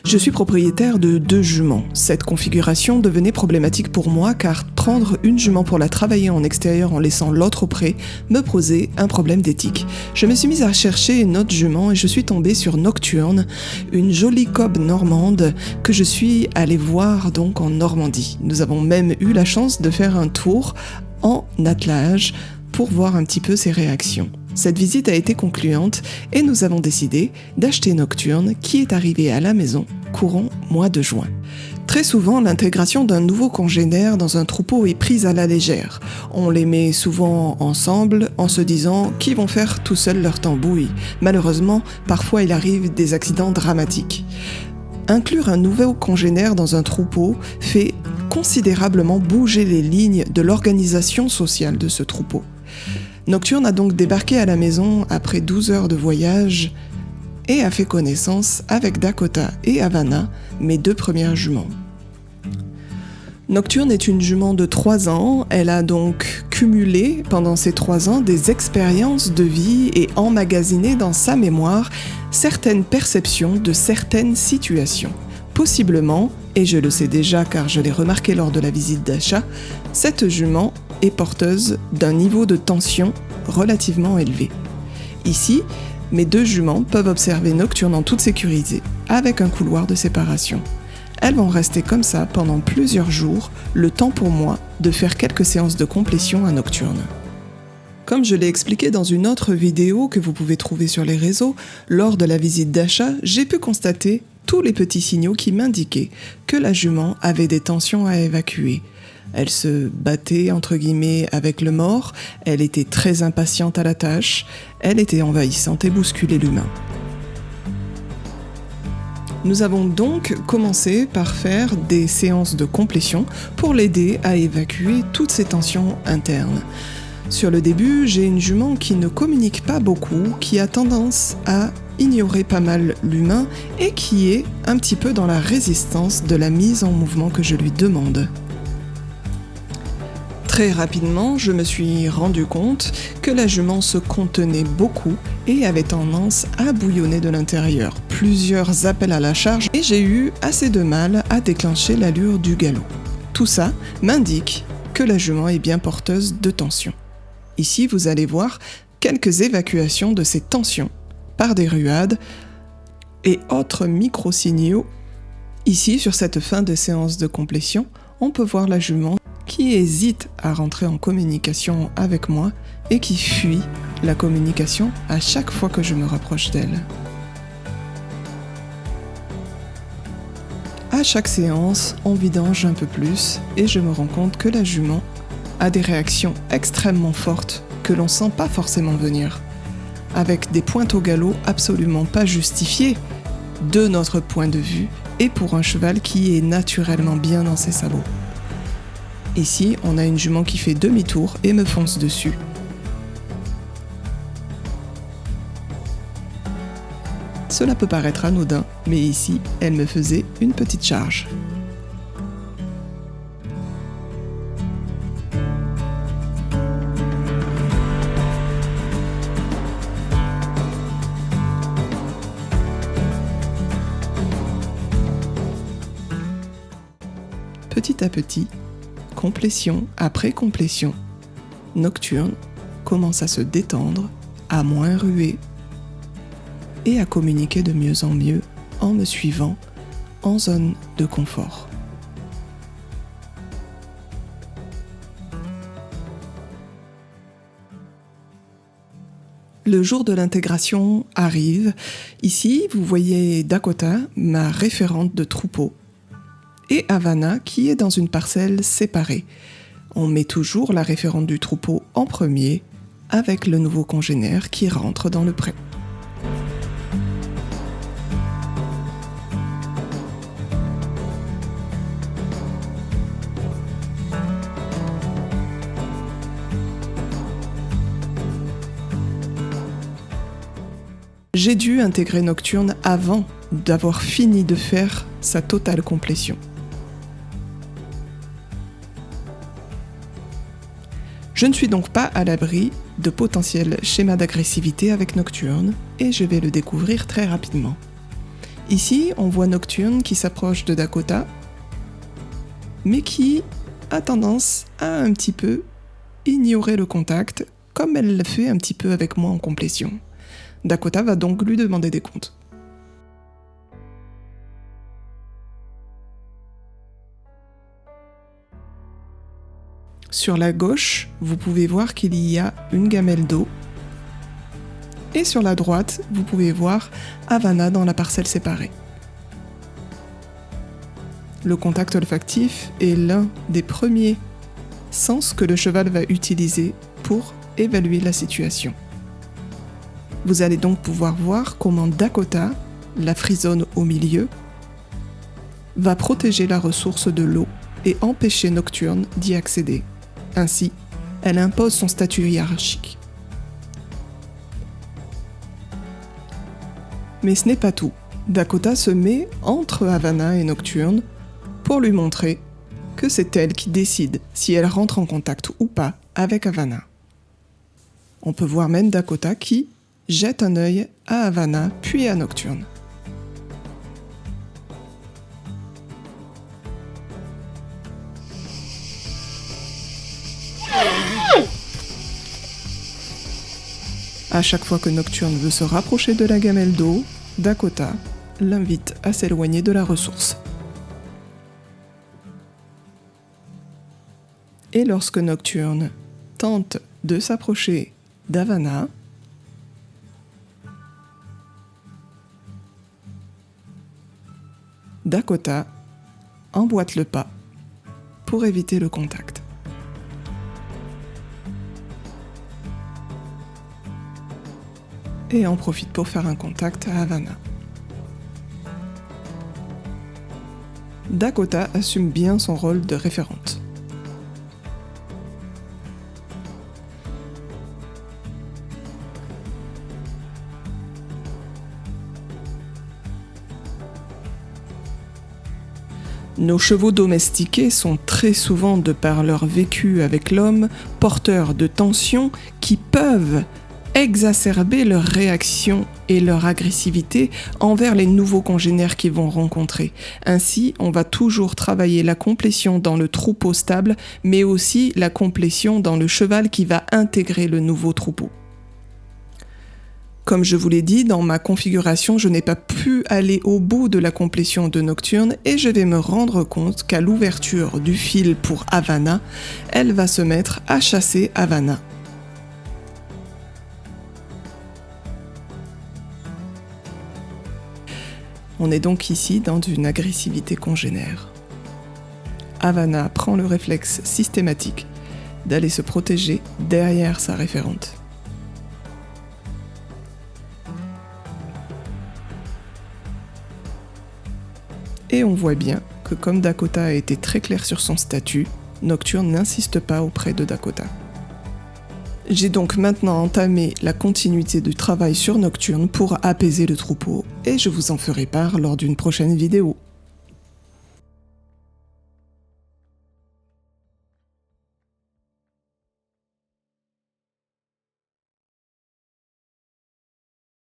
Je suis propriétaire de 2 juments. Cette configuration devenait problématique pour moi car prendre une jument pour la travailler en extérieur en laissant l'autre au pré me posait un problème d'éthique. Je me suis mise à chercher une autre jument et je suis tombée sur Nocturne, une jolie cob normande que je suis allée voir donc en Normandie. Nous avons même eu la chance de faire un tour en attelage pour voir un petit peu ses réactions. Cette visite a été concluante et nous avons décidé d'acheter Nocturne qui est arrivé à la maison courant mois de juin. Très souvent, l'intégration d'un nouveau congénère dans un troupeau est prise à la légère. On les met souvent ensemble en se disant qu'ils vont faire tout seuls leur tambouille. Malheureusement, parfois il arrive des accidents dramatiques. Inclure un nouveau congénère dans un troupeau fait considérablement bouger les lignes de l'organisation sociale de ce troupeau. Nocturne a donc débarqué à la maison après 12 heures de voyage et a fait connaissance avec Dakota et Havana, mes 2 premières juments. Nocturne est une jument de 3 ans, elle a donc cumulé pendant ces 3 ans des expériences de vie et emmagasiné dans sa mémoire certaines perceptions de certaines situations. Possiblement, et je le sais déjà car je l'ai remarqué lors de la visite d'achat, cette jument est porteuse d'un niveau de tension relativement élevé. Ici, mes 2 juments peuvent observer Nocturne en toute sécurité, avec un couloir de séparation. Elles vont rester comme ça pendant plusieurs jours, le temps pour moi de faire quelques séances de complétion à Nocturne. Comme je l'ai expliqué dans une autre vidéo que vous pouvez trouver sur les réseaux, lors de la visite d'achat, j'ai pu constater tous les petits signaux qui m'indiquaient que la jument avait des tensions à évacuer. Elle se battait entre guillemets avec le mort, elle était très impatiente à la tâche, elle était envahissante et bousculait l'humain. Nous avons donc commencé par faire des séances de complétion pour l'aider à évacuer toutes ces tensions internes. Sur le début, j'ai une jument qui ne communique pas beaucoup, qui a tendance à ignorer pas mal l'humain et qui est un petit peu dans la résistance de la mise en mouvement que je lui demande. Très rapidement, je me suis rendu compte que la jument se contenait beaucoup et avait tendance à bouillonner de l'intérieur. Plusieurs appels à la charge et j'ai eu assez de mal à déclencher l'allure du galop. Tout ça m'indique que la jument est bien porteuse de tension. Ici, vous allez voir quelques évacuations de ces tensions par des ruades et autres micro-signaux. Ici, sur cette fin de séance de complétion, on peut voir la jument qui hésite à rentrer en communication avec moi et qui fuit la communication à chaque fois que je me rapproche d'elle. À chaque séance, on vidange un peu plus et je me rends compte que la jument a des réactions extrêmement fortes que l'on sent pas forcément venir, avec des pointes au galop absolument pas justifiées de notre point de vue et pour un cheval qui est naturellement bien dans ses sabots. Ici, on a une jument qui fait demi-tour et me fonce dessus. Cela peut paraître anodin, mais ici, elle me faisait une petite charge. Petit à petit, complétion après complétion, Nocturne commence à se détendre, à moins ruer et à communiquer de mieux en mieux en me suivant en zone de confort. Le jour de l'intégration arrive. Ici, vous voyez Dakota, ma référente de troupeau, et Havana qui est dans une parcelle séparée. On met toujours la référente du troupeau en premier avec le nouveau congénère qui rentre dans le pré. J'ai dû intégrer Nocturne avant d'avoir fini de faire sa totale complétion. Je ne suis donc pas à l'abri de potentiels schémas d'agressivité avec Nocturne et je vais le découvrir très rapidement. Ici, on voit Nocturne qui s'approche de Dakota, mais qui a tendance à un petit peu ignorer le contact, comme elle l'a fait un petit peu avec moi en complétion. Dakota va donc lui demander des comptes. Sur la gauche, vous pouvez voir qu'il y a une gamelle d'eau. Et sur la droite, vous pouvez voir Havana dans la parcelle séparée. Le contact olfactif est l'un des premiers sens que le cheval va utiliser pour évaluer la situation. Vous allez donc pouvoir voir comment Dakota, la frisonne au milieu, va protéger la ressource de l'eau et empêcher Nocturne d'y accéder. Ainsi, elle impose son statut hiérarchique. Mais ce n'est pas tout. Dakota se met entre Havana et Nocturne pour lui montrer que c'est elle qui décide si elle rentre en contact ou pas avec Havana. On peut voir même Dakota qui jette un œil à Havana puis à Nocturne. À chaque fois que Nocturne veut se rapprocher de la gamelle d'eau, Dakota l'invite à s'éloigner de la ressource. Et lorsque Nocturne tente de s'approcher d'Havana, Dakota emboîte le pas pour éviter le contact. Et en profite pour faire un contact à Havana. Dakota assume bien son rôle de référente. Nos chevaux domestiqués sont très souvent, de par leur vécu avec l'homme, porteurs de tensions qui peuvent exacerber leur réaction et leur agressivité envers les nouveaux congénères qu'ils vont rencontrer. Ainsi, on va toujours travailler la complétion dans le troupeau stable, mais aussi la complétion dans le cheval qui va intégrer le nouveau troupeau. Comme je vous l'ai dit, dans ma configuration, je n'ai pas pu aller au bout de la complétion de Nocturne et je vais me rendre compte qu'à l'ouverture du fil pour Havana, elle va se mettre à chasser Havana. On est donc ici dans une agressivité congénère. Havana prend le réflexe systématique d'aller se protéger derrière sa référente. Et on voit bien que comme Dakota a été très clair sur son statut, Nocturne n'insiste pas auprès de Dakota. J'ai donc maintenant entamé la continuité du travail sur Nocturne pour apaiser le troupeau, et je vous en ferai part lors d'une prochaine vidéo.